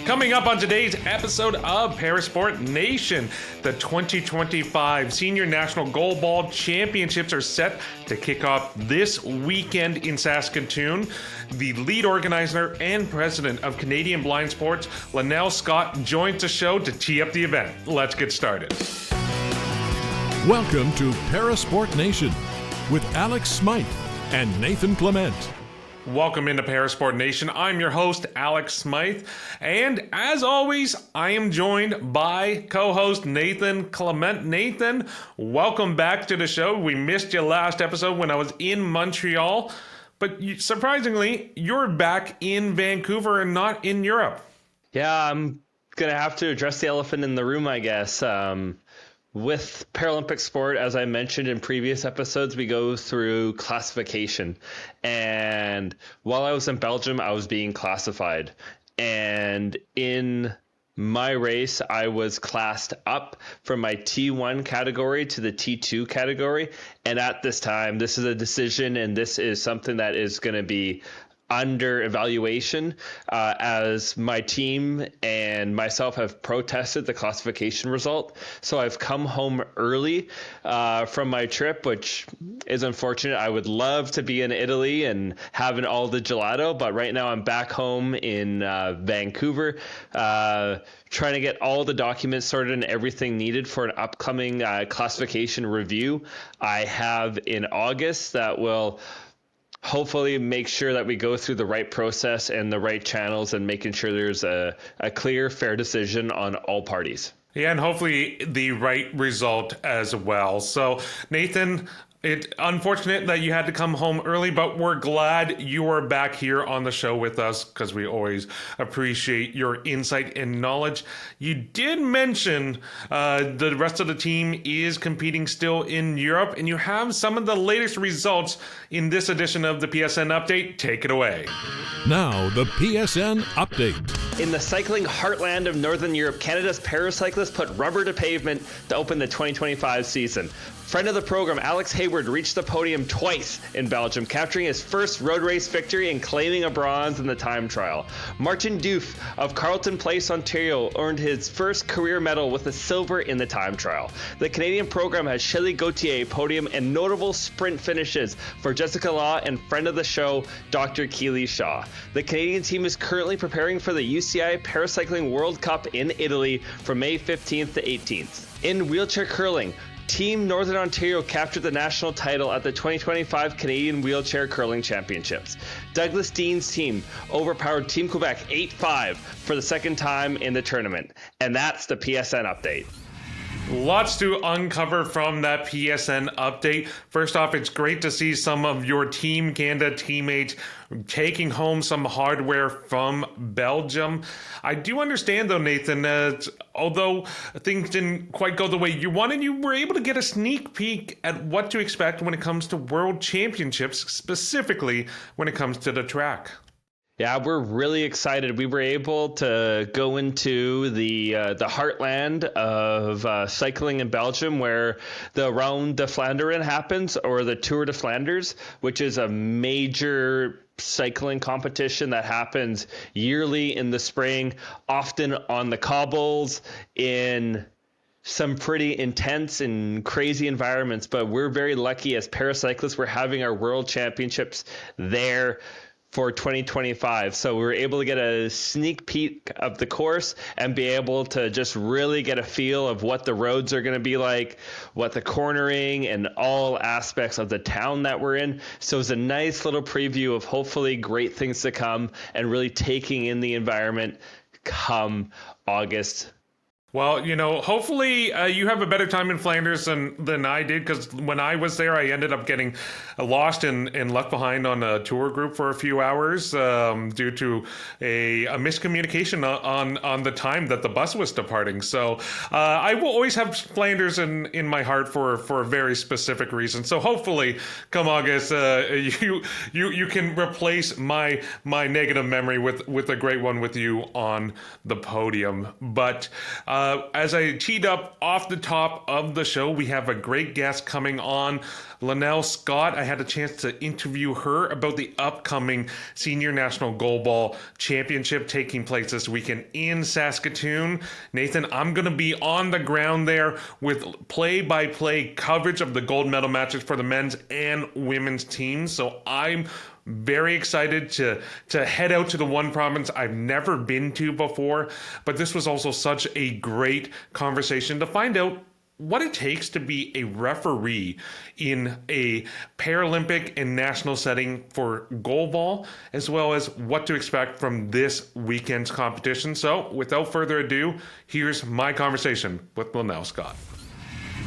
Coming up on today's episode of Parasport Nation, the 2025 Senior National Goalball Championships are set to kick off this weekend in Saskatoon. The lead organizer and president of Canadian Blind Sports, Launel Scott, joins the show to tee up the event. Let's get started. Welcome to Parasport Nation with Alex Smyth and Nathan Clement. Welcome into Parasport Nation. I'm your host, Alex Smyth, and as always, I am joined by co-host Nathan Clement. Nathan, welcome back to the show. We missed you last episode when I was in Montreal, but surprisingly, you're back in Vancouver and not in Europe. Yeah, I'm going to have to address the elephant in the room, I guess. With Paralympic sport, as I mentioned in previous episodes, we go through classification. And while I was in Belgium, I was being classified. And in my race, I was classed up from my T1 category to the T2 category. And at this time, this is a decision, and this is something that is going to be under evaluation as my team and myself have protested the classification result. So I've come home early from my trip, which is unfortunate. I would love to be in Italy and having all the gelato, but right now I'm back home in Vancouver, trying to get all the documents sorted and everything needed for an upcoming classification review I have in August that will hopefully make sure that we go through the right process and the right channels and making sure there's a clear, fair decision on all parties. Yeah, and hopefully the right result as well. So, Nathan, it's unfortunate that you had to come home early, but we're glad you are back here on the show with us because we always appreciate your insight and knowledge. You did mention the rest of the team is competing still in Europe, and you have some of the latest results in this edition of the PSN Update. Take it away. Now, the PSN Update. In the cycling heartland of Northern Europe, Canada's paracyclists put rubber to pavement to open the 2025 season. Friend of the program, Alex Hayward, reached the podium twice in Belgium, capturing his first road race victory and claiming a bronze in the time trial. Martin Doof of Carleton Place, Ontario, earned his first career medal with a silver in the time trial. The Canadian program has Shelley Gauthier podium and notable sprint finishes for Jessica Law and friend of the show, Dr. Keely Shaw. The Canadian team is currently preparing for the UCI Paracycling World Cup in Italy from May 15th to 18th. In wheelchair curling, Team Northern Ontario captured the national title at the 2025 Canadian Wheelchair Curling Championships. Douglas Dean's team overpowered Team Quebec 8-5 for the second time in the tournament. And that's the PSN update. Lots to uncover from that PSN update. First off, it's great to see some of your Team Canada teammates taking home some hardware from Belgium. I do understand, though, Nathan, although things didn't quite go the way you wanted, you were able to get a sneak peek at what to expect when it comes to World Championships, specifically when it comes to the track. Yeah, we're really excited. We were able to go into the heartland of cycling in Belgium, where the Ronde de Vlaanderen happens, or the Tour de Flanders, which is a major cycling competition that happens yearly in the spring, often on the cobbles in some pretty intense and crazy environments. But we're very lucky as paracyclists. We're having our World Championships there for 2025. So we were able to get a sneak peek of the course and be able to just really get a feel of what the roads are going to be like, what the cornering and all aspects of the town that we're in. So it's a nice little preview of hopefully great things to come and really taking in the environment come August. Well, hopefully you have a better time in Flanders than I did, because when I was there, I ended up getting lost and left behind on a tour group for a few hours due to a miscommunication on the time that the bus was departing. So I will always have Flanders in my heart for a very specific reason. So hopefully, come August, you can replace my negative memory with a great one with you on the podium. But As I teed up off the top of the show, we have a great guest coming on, Launel Scott. I had a chance to interview her about the upcoming Senior National Goalball Championship taking place this weekend in Saskatoon. Nathan, I'm going to be on the ground there with play-by-play coverage of the gold medal matches for the men's and women's teams. So I'm very excited to head out to the one province I've never been to before. But this was also such a great conversation to find out what it takes to be a referee in a Paralympic and national setting for goalball, as well as what to expect from this weekend's competition. So without further ado, here's my conversation with Launel Scott.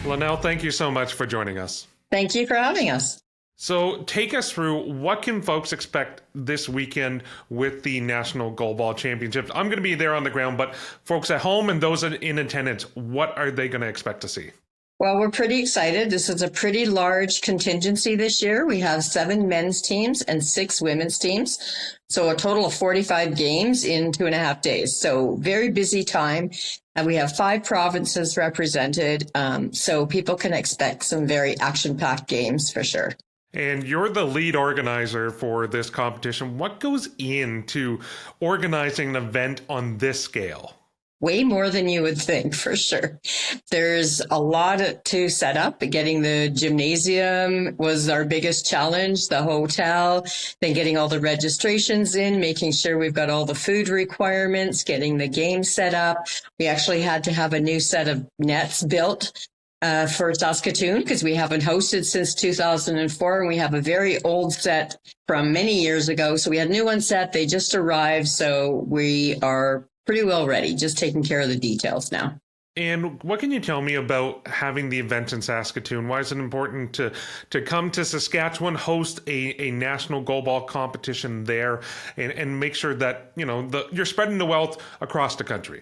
Launel, thank you so much for joining us. Thank you for having us. So take us through, what can folks expect this weekend with the National Goalball Championships? I'm going to be there on the ground, but folks at home and those in attendance, what are they going to expect to see? Well, we're pretty excited. This is a pretty large contingency this year. We have 7 men's teams and 6 women's teams. So a total of 45 games in 2.5 days. So very busy time. And we have 5 provinces represented. So people can expect some very action-packed games for sure. And you're the lead organizer for this competition. What goes into organizing an event on this scale? Way more than you would think, for sure. There's a lot to set up. Getting the gymnasium was our biggest challenge, the hotel, then getting all the registrations in, making sure we've got all the food requirements, getting the game set up. We actually had to have a new set of nets built for Saskatoon because we haven't hosted since 2004, and we have a very old set from many years ago. So we had a new one set. They just arrived, so we are pretty well ready, just taking care of the details now. And what can you tell me about having the event in Saskatoon? Why is it important to come to Saskatchewan, host a national goalball competition there, and make sure that you're spreading the wealth across the country?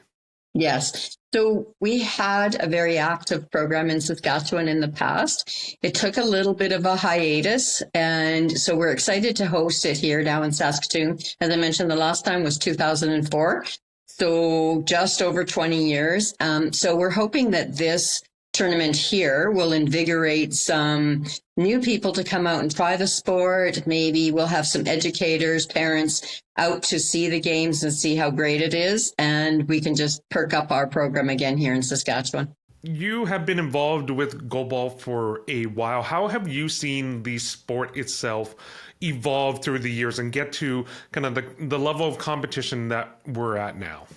Yes. So we had a very active program in Saskatchewan in the past. It took a little bit of a hiatus, and so we're excited to host it here now in Saskatoon. As I mentioned, the last time was 2004, so just over 20 years. So we're hoping that this tournament here will invigorate some new people to come out and try the sport. Maybe we'll have some educators, parents out to see the games and see how great it is. And we can just perk up our program again here in Saskatchewan. You have been involved with goalball for a while. How have you seen the sport itself evolve through the years and get to kind of the level of competition that we're at now?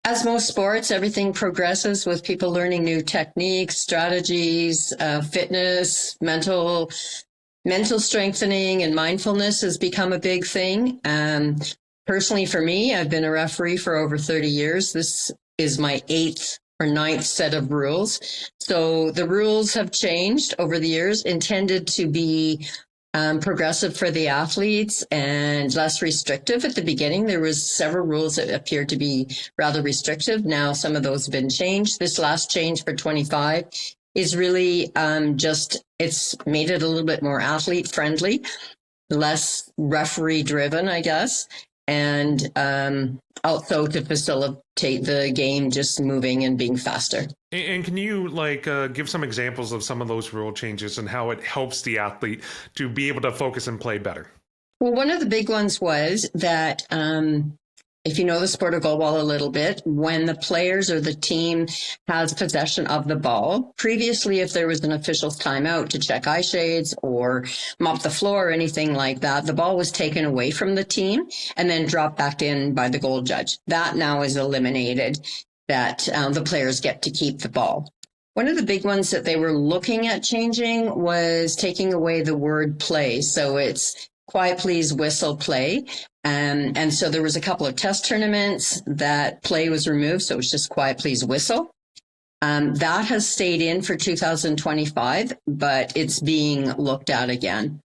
As most sports, everything progresses with people learning new techniques, strategies, fitness, mental strengthening, and mindfulness has become a big thing. Personally, for me, I've been a referee for over 30 years. This is my 8th or 9th set of rules. So the rules have changed over the years, intended to be progressive for the athletes and less restrictive. At the beginning, there was several rules that appeared to be rather restrictive. Now some of those have been changed. This last change for 25 is really it's made it a little bit more athlete friendly, less referee driven, I guess. And also to facilitate the game just moving and being faster. And can you give some examples of some of those rule changes and how it helps the athlete to be able to focus and play better? Well, one of the big ones was that if you know the sport of goalball a little bit, when the players or the team has possession of the ball, previously if there was an official's timeout to check eye shades or mop the floor or anything like that, the ball was taken away from the team and then dropped back in by the goal judge. That now is eliminated, that the players get to keep the ball. One of the big ones that they were looking at changing was taking away the word play. So it's quiet, please, whistle, play. And so there was a couple of test tournaments that play was removed. So it was just quiet, please, whistle. That has stayed in for 2025, but it's being looked at again.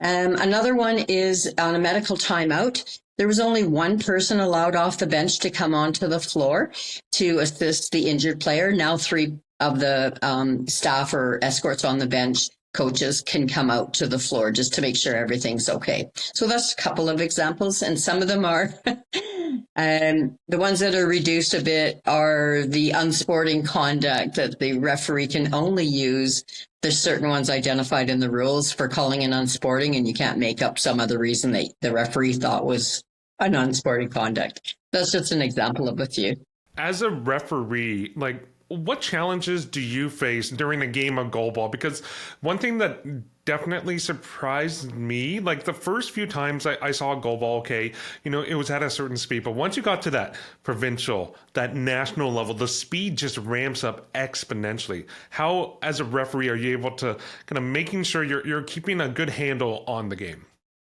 Another one is on a medical timeout. There was only one person allowed off the bench to come onto the floor to assist the injured player. Now 3 of the staff or escorts on the bench coaches can come out to the floor just to make sure everything's okay. So that's a couple of examples, and some of them are the ones that are reduced a bit are the unsporting conduct that the referee can only use. There's certain ones identified in the rules for calling an unsporting, and you can't make up some other reason that the referee thought was an unsporting conduct. That's just an example of a few. As a referee, like, what challenges do you face during a game of goalball? Because one thing that definitely surprised me, like the first few times I saw goalball, okay, it was at a certain speed, but once you got to that provincial, that national level, the speed just ramps up exponentially. How, as a referee, are you able to kind of making sure you're keeping a good handle on the game?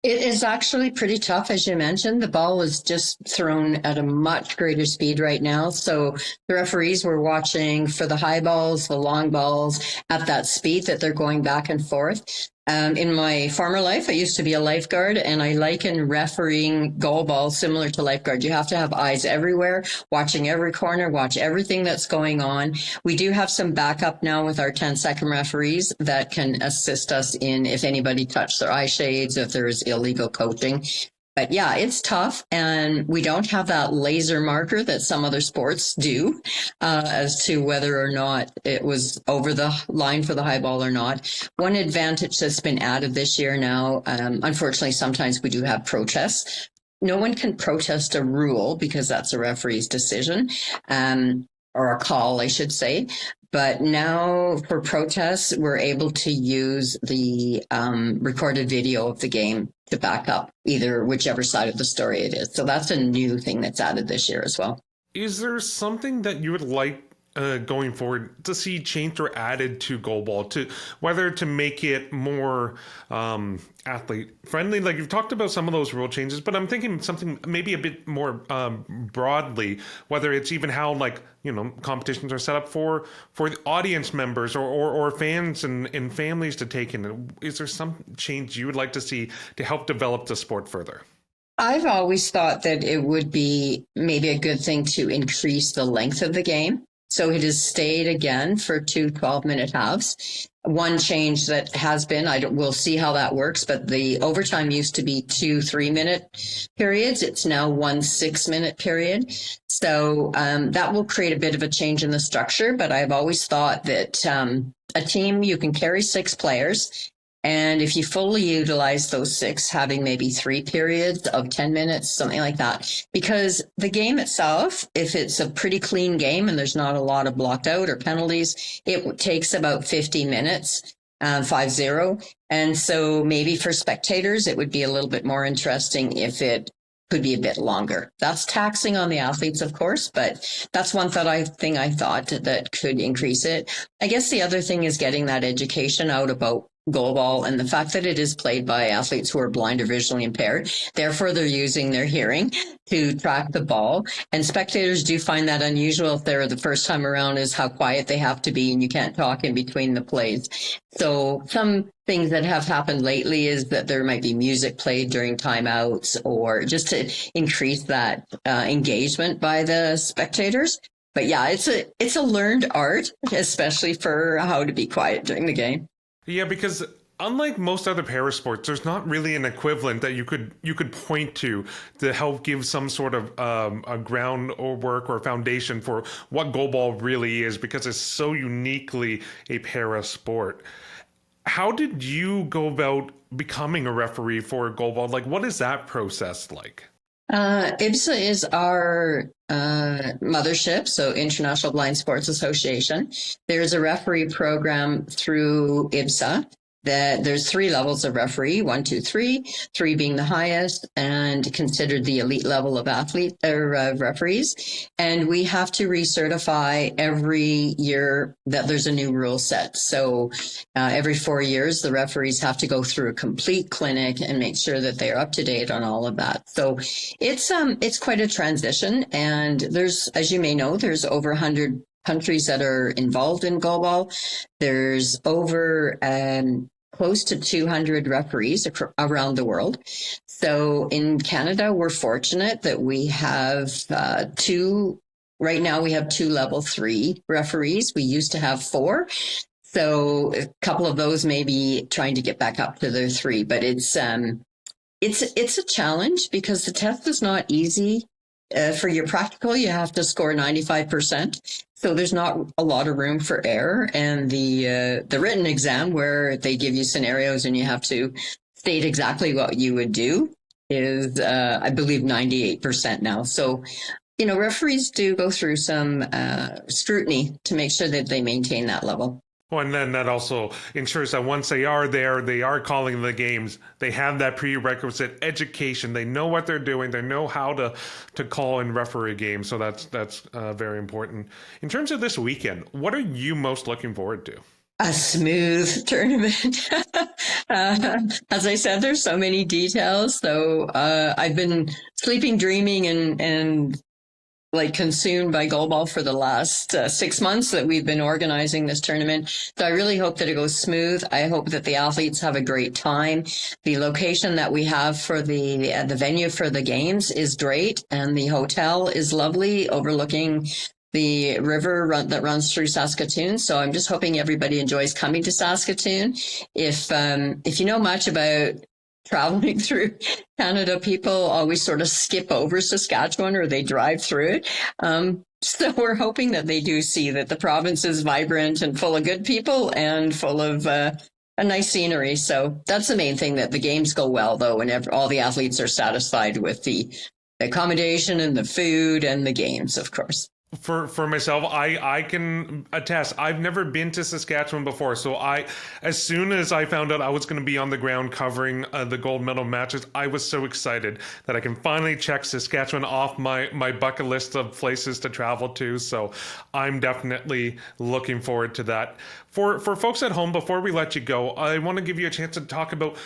It is actually pretty tough, as you mentioned. The ball is just thrown at a much greater speed right now. So the referees were watching for the high balls, the long balls at that speed that they're going back and forth. In my former life, I used to be a lifeguard, and I liken refereeing goalball similar to lifeguard. You have to have eyes everywhere, watching every corner, watch everything that's going on. We do have some backup now with our 10-second referees that can assist us in if anybody touched their eye shades, if there's illegal coaching. But yeah, it's tough, and we don't have that laser marker that some other sports do as to whether or not it was over the line for the high ball or not. One advantage that's been added this year now, unfortunately, sometimes we do have protests. No one can protest a rule because that's a referee's decision, or a call, I should say. But now for protests, we're able to use the recorded video of the game to back up either whichever side of the story it is. So that's a new thing that's added this year as well. Is there something that you would like going forward to see changed or added to goalball, to whether to make it more athlete friendly? Like, you've talked about some of those rule changes, but I'm thinking something maybe a bit more broadly, whether it's even how, like, competitions are set up for the audience members or fans and families to take in. Is there some change you would like to see to help develop the sport further? I've always thought that it would be maybe a good thing to increase the length of the game. So it has stayed again for 2 12-minute halves. One change that has been, we'll see how that works, but the overtime used to be 2 3-minute periods. It's now 1 6-minute period. So that will create a bit of a change in the structure, but I've always thought that a team, you can carry 6 players. And if you fully utilize those 6, having maybe 3 periods of 10 minutes, something like that, because the game itself, if it's a pretty clean game and there's not a lot of blocked out or penalties, it takes about 50 minutes, 50. And so maybe for spectators, it would be a little bit more interesting if it could be a bit longer. That's taxing on the athletes, of course, but that's one thing I thought that could increase it. I guess the other thing is getting that education out about goalball and the fact that it is played by athletes who are blind or visually impaired. Therefore, they're using their hearing to track the ball. And spectators do find that unusual if they're the first time around, is how quiet they have to be and you can't talk in between the plays. So some things that have happened lately is that there might be music played during timeouts, or just to increase that engagement by the spectators. But yeah, it's a learned art, especially for how to be quiet during the game. Yeah, because unlike most other para sports, there's not really an equivalent that you could point to help give some sort of a groundwork or foundation for what goalball really is, because it's so uniquely a para sport. How did you go about becoming a referee for goalball? Like, what is that process like? IBSA is our mothership, so International Blind Sports Association. There's a referee program through IBSA. That there's 3 levels of referee, 1, 2, 3, 3 being the highest and considered the elite level of referees. And we have to recertify every year that there's a new rule set. So every 4 years, the referees have to go through a complete clinic and make sure that they're up to date on all of that. So it's quite a transition. And there's, as you may know, there's over 100 countries that are involved in goalball. There's over close to 200 referees around the world. So in Canada, we're fortunate that we have 2. Right now, we have 2 level 3 referees. We used to have 4. So a couple of those may be trying to get back up to their 3, but it's a challenge because the test is not easy. For your practical, you have to score 95%. So there's not a lot of room for error. And the written exam, where they give you scenarios and you have to state exactly what you would do, is I believe 98% now. So, referees do go through some scrutiny to make sure that they maintain that level. Well, and then that also ensures that once they are there, they are calling the games, they have that prerequisite education. They know what they're doing. They know how to call and referee games. So that's very important. In terms of this weekend, what are you most looking forward to? A smooth tournament. As I said, there's so many details. So I've been sleeping, dreaming, and like consumed by goalball for the last 6 months that we've been organizing this tournament. So I really hope that it goes smooth. I hope that the athletes have a great time. The location that we have for the venue for the games is great, and the hotel is lovely, overlooking the river that runs through Saskatoon. So I'm just hoping everybody enjoys coming to Saskatoon. If you know much about traveling through Canada, people always sort of skip over Saskatchewan or they drive through it. So we're hoping that they do see that the province is vibrant and full of good people and full of a nice scenery. So that's the main thing, that the games go well, though, and all the athletes are satisfied with the accommodation and the food and the games, of course. For myself, I can attest. I've never been to Saskatchewan before, so as soon as I found out I was going to be on the ground covering the gold medal matches, I was so excited that I can finally check Saskatchewan off my bucket list of places to travel to. So I'm definitely looking forward to that. For folks at home, before we let you go, I want to give you a chance to talk about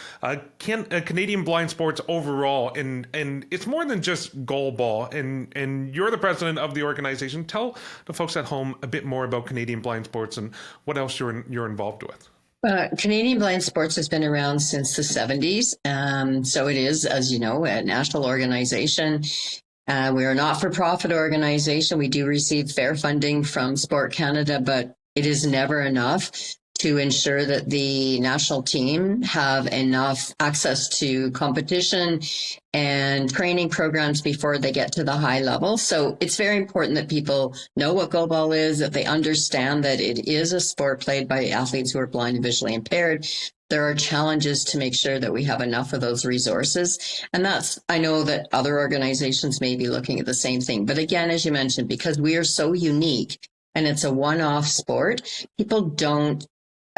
Canadian blind sports overall, and it's more than just goalball. And you're the president of the organization. Tell the folks at home a bit more about Canadian blind sports and what else you're involved with. Canadian Blind Sports has been around since the 70s. So it is, as you know, a national organization. We're a not-for-profit organization. We do receive fair funding from Sport Canada, but it is never enough to ensure that the national team have enough access to competition and training programs before they get to the high level. So it's very important that people know what goalball is, that they understand that it is a sport played by athletes who are blind and visually impaired. There are challenges to make sure that we have enough of those resources. And I know that other organizations may be looking at the same thing. But again, as you mentioned, because we are so unique and it's a one-off sport, people don't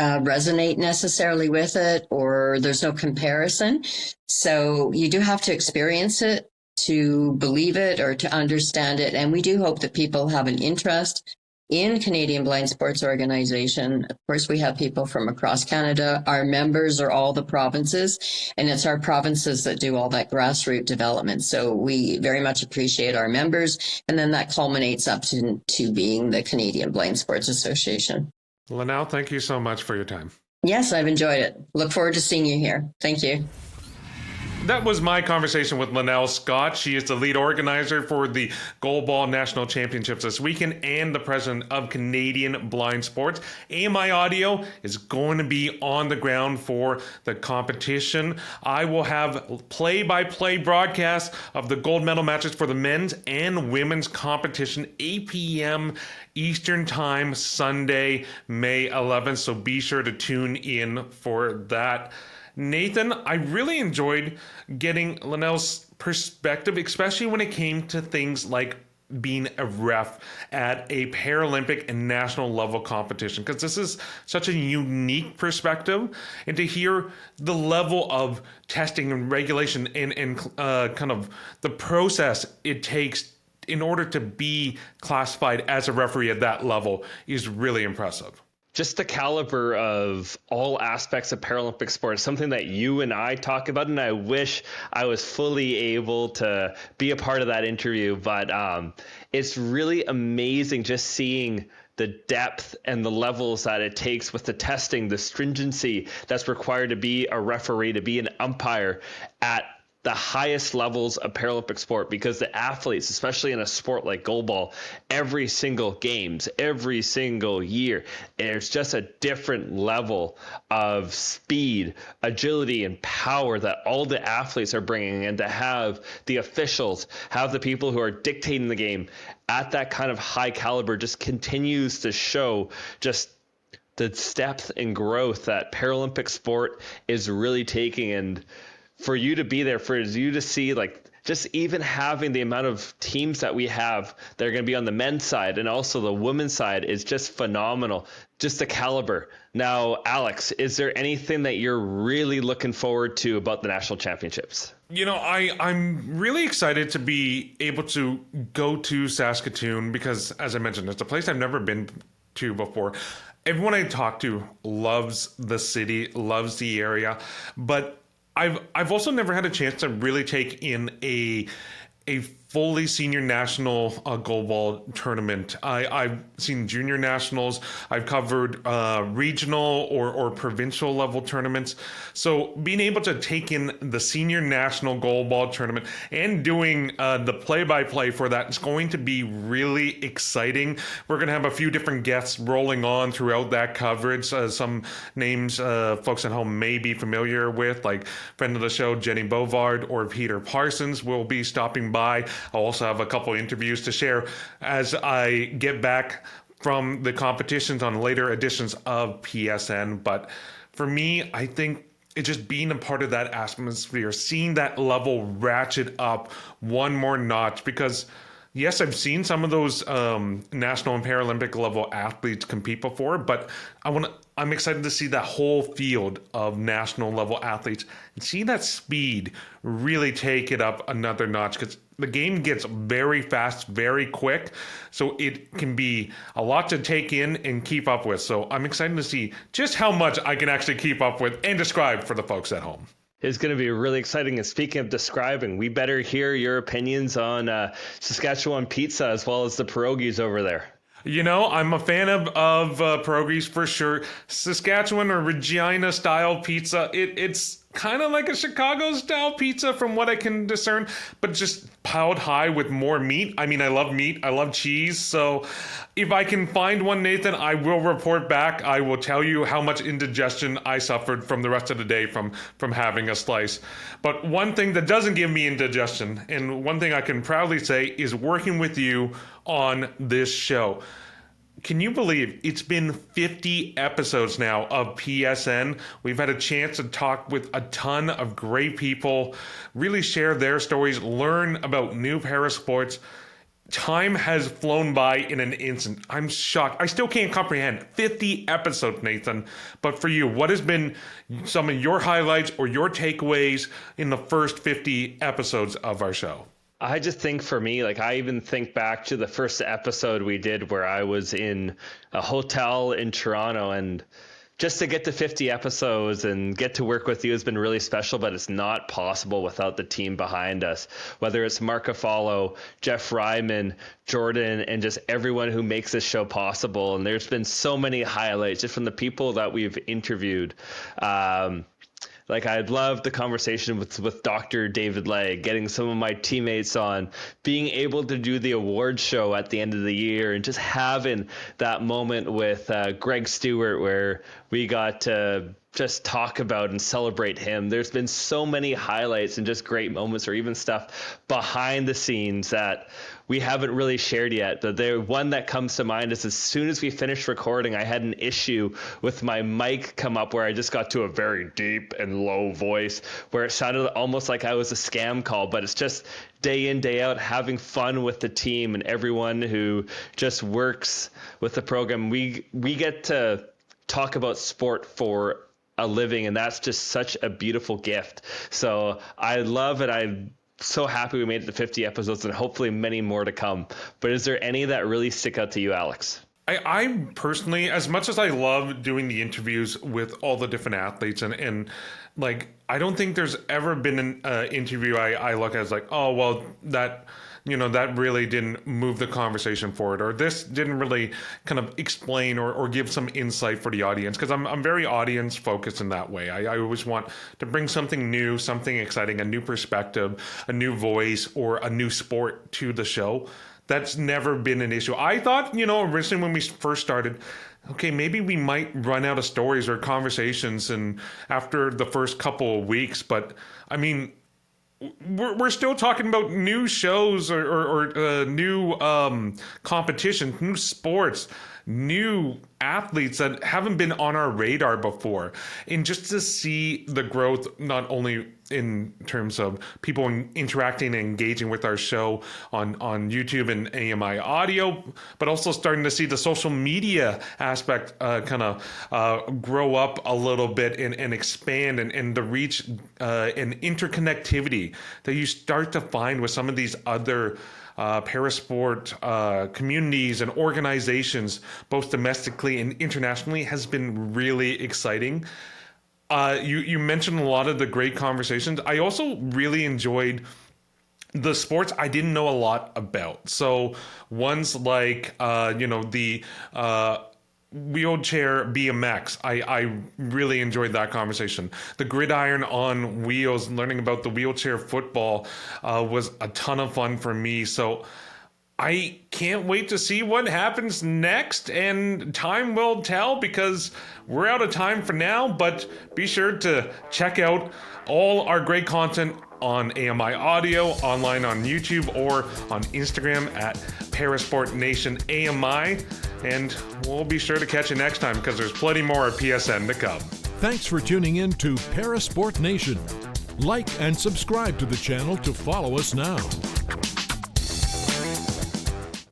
resonate necessarily with it, or there's no comparison. So you do have to experience it to believe it or to understand it. And we do hope that people have an interest in Canadian Blind Sports Organization. Of course, we have people from across Canada. Our members are all the provinces, and it's our provinces that do all that grassroots development. So we very much appreciate our members. And then that culminates up to being the Canadian Blind Sports Association. Launel, thank you so much for your time. Yes, I've enjoyed it. Look forward to seeing you here. Thank you. That was my conversation with Launel Scott. She is the lead organizer for the Goalball National Championships this weekend and the president of Canadian Blind Sports. AMI Audio is going to be on the ground for the competition. I will have play-by-play broadcasts of the gold medal matches for the men's and women's competition, 8 p.m. Eastern Time, Sunday, May 11th. So be sure to tune in for that. Nathan, I really enjoyed getting Launel's perspective, especially when it came to things like being a ref at a Paralympic and national level competition, because this is such a unique perspective, and to hear the level of testing and regulation and kind of the process it takes in order to be classified as a referee at that level is really impressive. Just the caliber of all aspects of Paralympic sport, something that you and I talk about, and I wish I was fully able to be a part of that interview. But it's really amazing just seeing the depth and the levels that it takes with the testing, the stringency that's required to be a referee, to be an umpire at the highest levels of Paralympic sport, because the athletes, especially in a sport like goalball, every single games, every single year, there's just a different level of speed, agility, and power that all the athletes are bringing. And to have the officials, have the people who are dictating the game at that kind of high caliber just continues to show just the depth and growth that Paralympic sport is really taking. And for you to be there, for you to see, like, just even having the amount of teams that we have that are going to be on the men's side and also the women's side is just phenomenal. Just the caliber. Now, Alex, is there anything that you're really looking forward to about the national championships? You know, I'm really excited to be able to go to Saskatoon because, as I mentioned, it's a place I've never been to before. Everyone I talk to loves the city, loves the area, but I've also never had a chance to really take in a fully senior national goalball tournament. I've seen junior nationals. I've covered regional or provincial level tournaments. So being able to take in the senior national goalball tournament and doing the play-by-play for that is going to be really exciting. We're going to have a few different guests rolling on throughout that coverage. Some names folks at home may be familiar with, like friend of the show Jenny Bovard or Peter Parsons will be stopping by. I'll also have a couple interviews to share as I get back from the competitions on later editions of PSN. But for me, I think it's just being a part of that atmosphere, seeing that level ratchet up one more notch, because yes, I've seen some of those national and Paralympic level athletes compete before, but I'm excited to see that whole field of national level athletes and see that speed really take it up another notch, because the game gets very fast, very quick. So it can be a lot to take in and keep up with. So I'm excited to see just how much I can actually keep up with and describe for the folks at home. Is going to be really exciting. And speaking of describing, we better hear your opinions on Saskatchewan pizza as well as the pierogies over there. You know, I'm a fan of pierogies for sure. Saskatchewan or Regina style pizza, it's kind of like a Chicago style pizza from what I can discern, but just piled high with more meat. I mean, I love meat. I love cheese. So if I can find one, Nathan, I will report back. I will tell you how much indigestion I suffered from the rest of the day from having a slice. But one thing that doesn't give me indigestion, and one thing I can proudly say, is working with you on this show. Can you believe it's been 50 episodes now of PSN? We've had a chance to talk with a ton of great people, really share their stories, learn about new para sports. Time has flown by in an instant. I'm shocked. I still can't comprehend 50 episodes, Nathan. But for you, what has been some of your highlights or your takeaways in the first 50 episodes of our show? I just think for me, like, I even think back to the first episode we did where I was in a hotel in Toronto, and just to get to 50 episodes and get to work with you has been really special, but it's not possible without the team behind us, whether it's Mark Affollo, Jeff Ryman, Jordan, and just everyone who makes this show possible. And there's been so many highlights just from the people that we've interviewed. Like, I love the conversation with Dr. David Legg, getting some of my teammates on, being able to do the award show at the end of the year, and just having that moment with Greg Stewart where we got to just talk about and celebrate him. There's been so many highlights and just great moments, or even stuff behind the scenes that we haven't really shared yet. But the one that comes to mind is, as soon as we finished recording, I had an issue with my mic come up where I just got to a very deep and low voice where it sounded almost like I was a scam call. But it's just day in, day out, having fun with the team and everyone who just works with the program. We get to talk about sport for a living, and that's just such a beautiful gift. So I love it. I'm so happy we made it to 50 episodes, and hopefully many more to come. But is there any that really stick out to you, Alex? I personally, as much as I love doing the interviews with all the different athletes, and like, I don't think there's ever been an interview I look at as like, oh, well, that, that really didn't move the conversation forward, or this didn't really kind of explain or give some insight for the audience, because I'm very audience focused in that way. I always want to bring something new, something exciting, a new perspective, a new voice, or a new sport to the show. That's never been an issue. I thought, originally when we first started, okay, maybe we might run out of stories or conversations and after the first couple of weeks, but I mean, we're still talking about new shows or new competitions, new sports, new athletes that haven't been on our radar before. And just to see the growth, not only in terms of people interacting and engaging with our show on YouTube and AMI audio, but also starting to see the social media aspect kind of grow up a little bit and expand, and the reach and interconnectivity that you start to find with some of these other parasport communities and organizations, both domestically and internationally, has been really exciting. You mentioned a lot of the great conversations. I also really enjoyed the sports I didn't know a lot about. So ones like, the wheelchair BMX. I really enjoyed that conversation. The gridiron on wheels, learning about the wheelchair football was a ton of fun for me. So I can't wait to see what happens next, and time will tell, because we're out of time for now, but be sure to check out all our great content on AMI Audio, online on YouTube, or on Instagram at Parasport Nation AMI, and we'll be sure to catch you next time, because there's plenty more at PSN to come. Thanks for tuning in to Parasport Nation. Like and subscribe to the channel to follow us now.